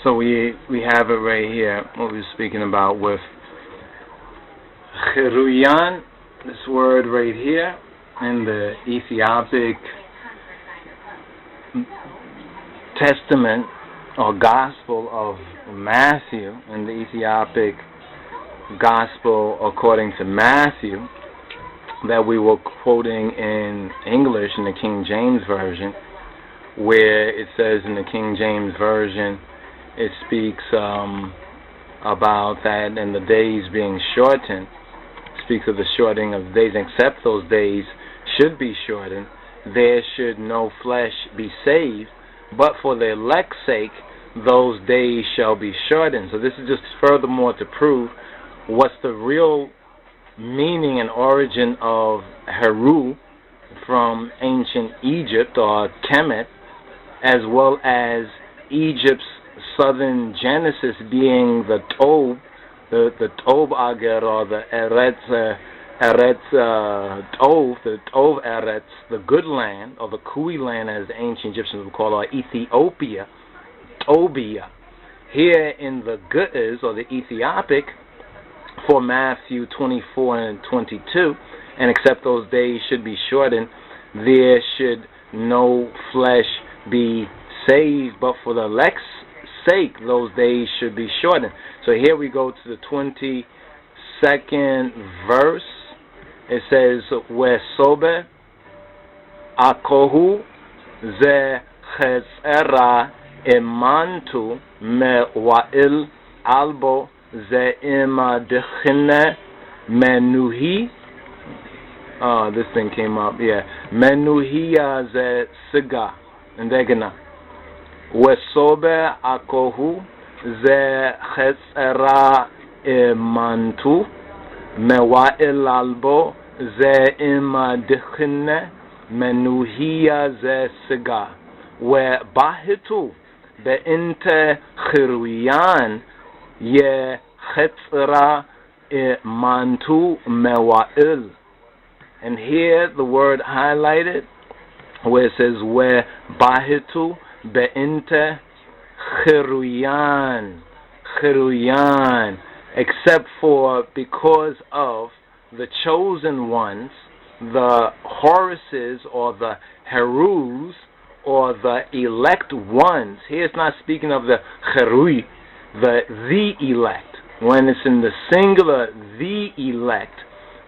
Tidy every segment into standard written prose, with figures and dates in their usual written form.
So we have it right here, what we were speaking about with HERU-YAN, this word right here, in the Ethiopic Testament or Gospel of Matthew, in the Ethiopic Gospel according to Matthew, that we were quoting in English in the King James Version, where it says in the King James Version, it speaks about that and the days being shortened, speaks of the shortening of the days, except those days should be shortened, there should no flesh be saved, but for the elect's sake, those days shall be shortened. So this is just furthermore to prove what's the real meaning and origin of Heru from ancient Egypt or Kemet, as well as Egypt's southern Genesis being the Tob, the Tob Ager, or the Eretz Tov, the Tov Eretz, the good land, or the Kui land as the ancient Egyptians would call it, or Ethiopia, Tobia. Here in the Ge'ez, or the Ethiopic, for Matthew 24 and 22, and except those days should be shortened, there should no flesh be saved, but for the elect's sake, those days should be shortened. So here we go to the 22nd verse. It says, Wesobe akohu ze chesera emantu me wa'il albo ze ima dechine menuhi. Oh, this thing came up, yeah. Menuhiya ze siga. Ndegana. Wesobe akohu ze chesera emantu mewa'il albo ze ima dichne menuhiya ze siga we bahitu be'inte HERUI-YAN ye chesera emantu mewa'il. And here the word highlighted where it says we bahitu be'inte HERUI-YAN, HERU-YAN, except for because of the chosen ones, the Horuses or the HERUs or the elect ones. Here it's not speaking of the HERUI, the elect. When it's in the singular, the elect,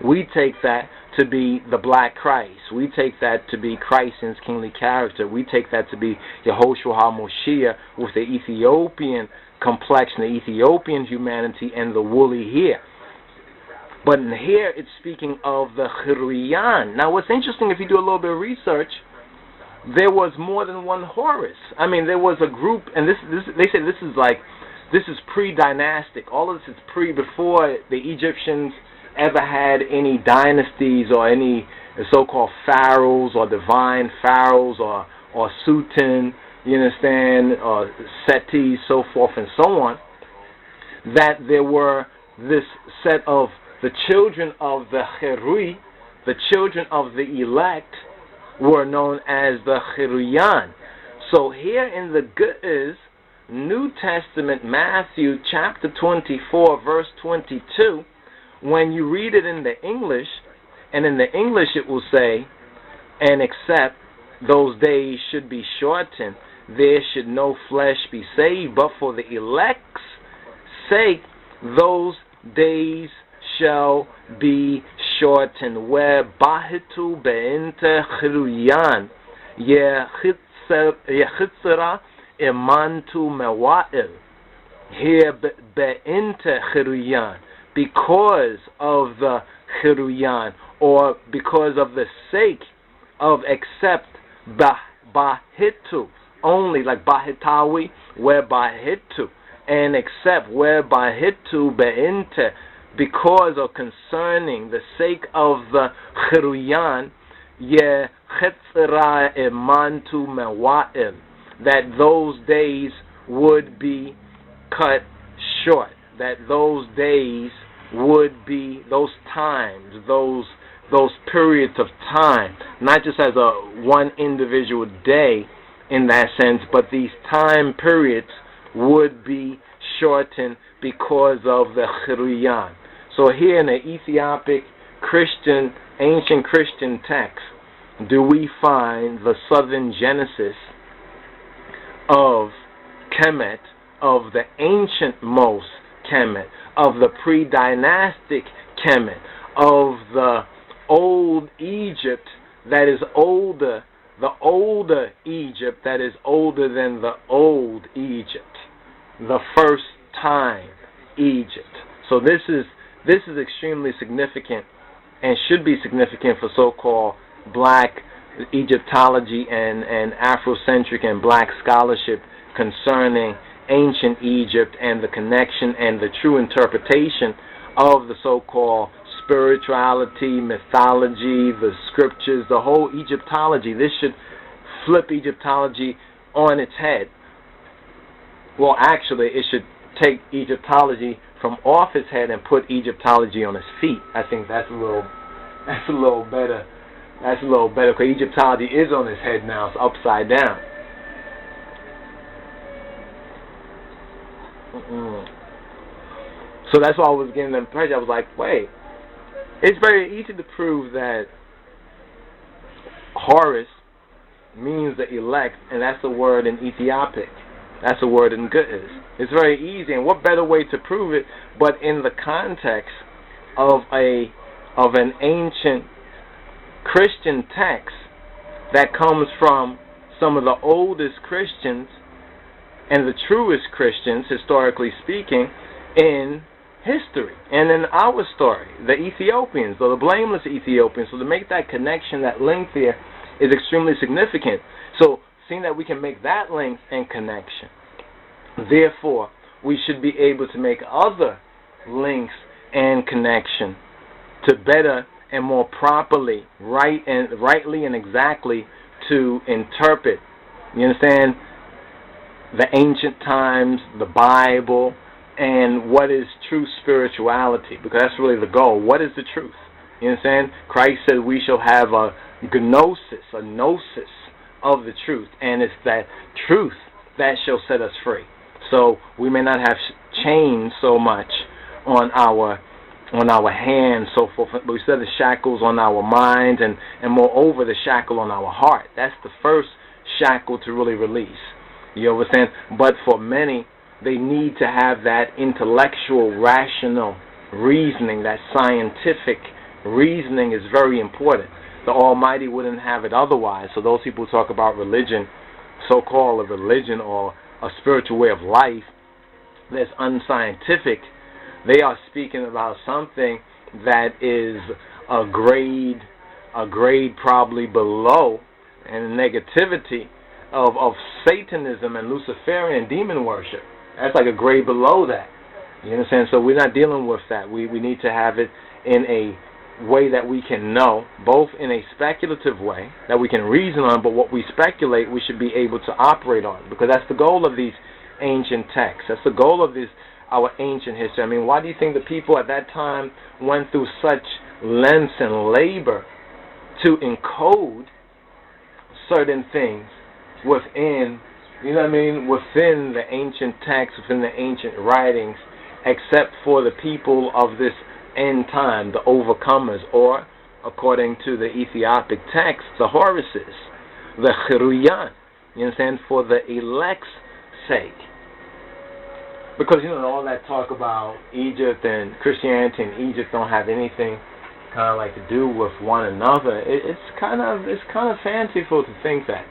we take that to be the black Christ. We take that to be Christ in his kingly character. We take that to be Yehoshua HaMoshiach with the Ethiopian complexion, the Ethiopian humanity, and the woolly hair. But in here, it's speaking of the HERU-YAN. Now, what's interesting, if you do a little bit of research, there was more than one Horus. I mean, there was a group, and they say this is pre-dynastic. All of this is before the Egyptians ever had any dynasties or any so-called pharaohs or divine pharaohs or sultan, you understand, or Seti, so forth and so on, that there were this set of the children of the HERUI, the children of the elect, were known as the HERU-YAN. So here in the Ge'ez, New Testament, Matthew chapter 24, verse 22, when you read it in the English, and in the English it will say, and except those days should be shortened, there should no flesh be saved, but for the elect's sake, those days shall be shortened. Where bahitu be'inte HERU-YAN, yechitzera emantu mewa'il. Here be'inte HERU-YAN, because of the HERU-YAN, or because of the sake of except bahitu, only like bahitawi, where bahitu, and except where bahitu be'inte, because or concerning the sake of the HERU-YAN, ye chetzera emantu mewa'il, that those days would be cut short, that those days would be, those times, those periods of time, not just as a one individual day in that sense, but these time periods would be shortened because of the HERU-YAN. So here in the Ethiopic Christian, ancient Christian text, do we find the southern genesis of Kemet, of the ancient-most Kemet, of the pre-dynastic Kemet, of the old Egypt that is older, the older Egypt that is older than the old Egypt, the first time Egypt. So this is extremely significant and should be significant for so-called black Egyptology and Afrocentric and black scholarship concerning ancient Egypt and the connection and the true interpretation of the so-called spirituality, mythology, the scriptures, the whole Egyptology. This should flip Egyptology on its head. Well, actually, it should take Egyptology from off its head and put Egyptology on its feet. I think that's a little better. That's a little better, because Egyptology is on its head now. It's upside down. So that's why I was getting the impression. I was like, wait, it's very easy to prove that Horus means the elect, and that's a word in Ethiopic. That's a word in Ge'ez. It's very easy, and what better way to prove it but in the context of an ancient Christian text that comes from some of the oldest Christians and the truest Christians, historically speaking, in history and in our story, the Ethiopians, or the blameless Ethiopians. So to make that connection, that link there, is extremely significant. So seeing that we can make that link and connection, therefore we should be able to make other links and connection to better and more properly, rightly and exactly to interpret, you understand, the ancient times, the Bible, and what is true spirituality, because that's really the goal. What is the truth? You understand? Christ said we shall have a gnosis, a gnosis of the truth, and it's that truth that shall set us free. So we may not have chains so much on our hands, so forth, but we set the shackles on our minds, and moreover the shackle on our heart. That's the first shackle to really release. You understand? But for many, they need to have that intellectual, rational reasoning. That scientific reasoning is very important. The Almighty wouldn't have it otherwise. So those people who talk about religion, so-called a religion or a spiritual way of life that's unscientific, they are speaking about something that is a grade probably below, and negativity of Satanism and Luciferian demon worship. That's like a grade below that. You understand? So we're not dealing with that. We need to have it in a way that we can know, both in a speculative way that we can reason on, but what we speculate we should be able to operate on, because that's the goal of these ancient texts. That's the goal of our ancient history. I mean, why do you think the people at that time went through such lengths and labor to encode certain things within, you know what I mean, within the ancient texts, within the ancient writings, except for the people of this end time, the overcomers, or, according to the Ethiopic text, the Horuses, the HERU-YAN, you understand, for the elect's sake. Because, you know, all that talk about Egypt and Christianity and Egypt don't have anything kind of like to do with one another. It's kind of fanciful to think that.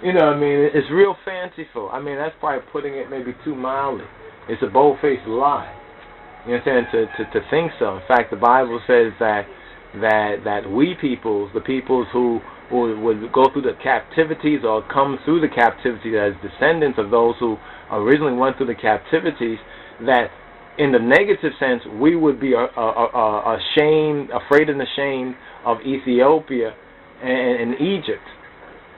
You know what I mean? It's real fanciful. I mean, that's probably putting it maybe too mildly. It's a bold-faced lie. You understand? To think so. In fact, the Bible says that we peoples, the peoples who would go through the captivities or come through the captivity as descendants of those who originally went through the captivities, that in the negative sense, we would be ashamed, afraid and ashamed of Ethiopia and Egypt.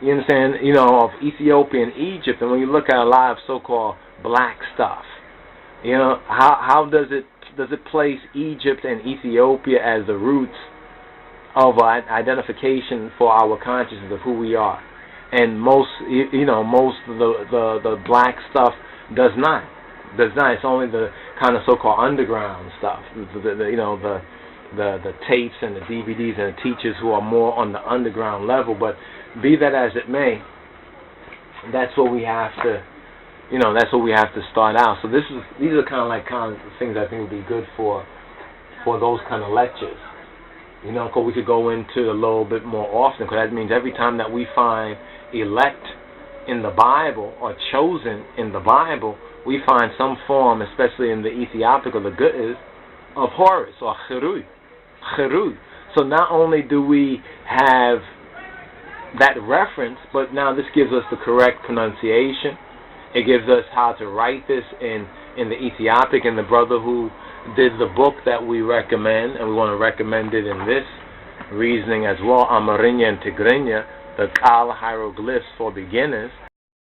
You understand? You know, of Ethiopia and Egypt. And when you look at a lot of so-called black stuff, you know, how does it place Egypt and Ethiopia as the roots of identification for our consciousness of who we are? And most of the black stuff does not. It's only the kind of so-called underground stuff. The tapes and the DVDs and the teachers who are more on the underground level. But be that as it may, that's what we have to, that's what we have to start out. So these are kind of things I think would be good for those kind of lectures. Because we could go into a little bit more often, because that means every time that we find elect in the Bible or chosen in the Bible, we find some form, especially in the Ethiopic or the Ge'ez, of Horus or HERUI. So not only do we have that reference, but now this gives us the correct pronunciation. It gives us how to write this in the Ethiopic, and the brother who did the book that we recommend, and we want to recommend it in this reasoning as well, Amarinya and Tigrinya, the Kal hieroglyphs for beginners.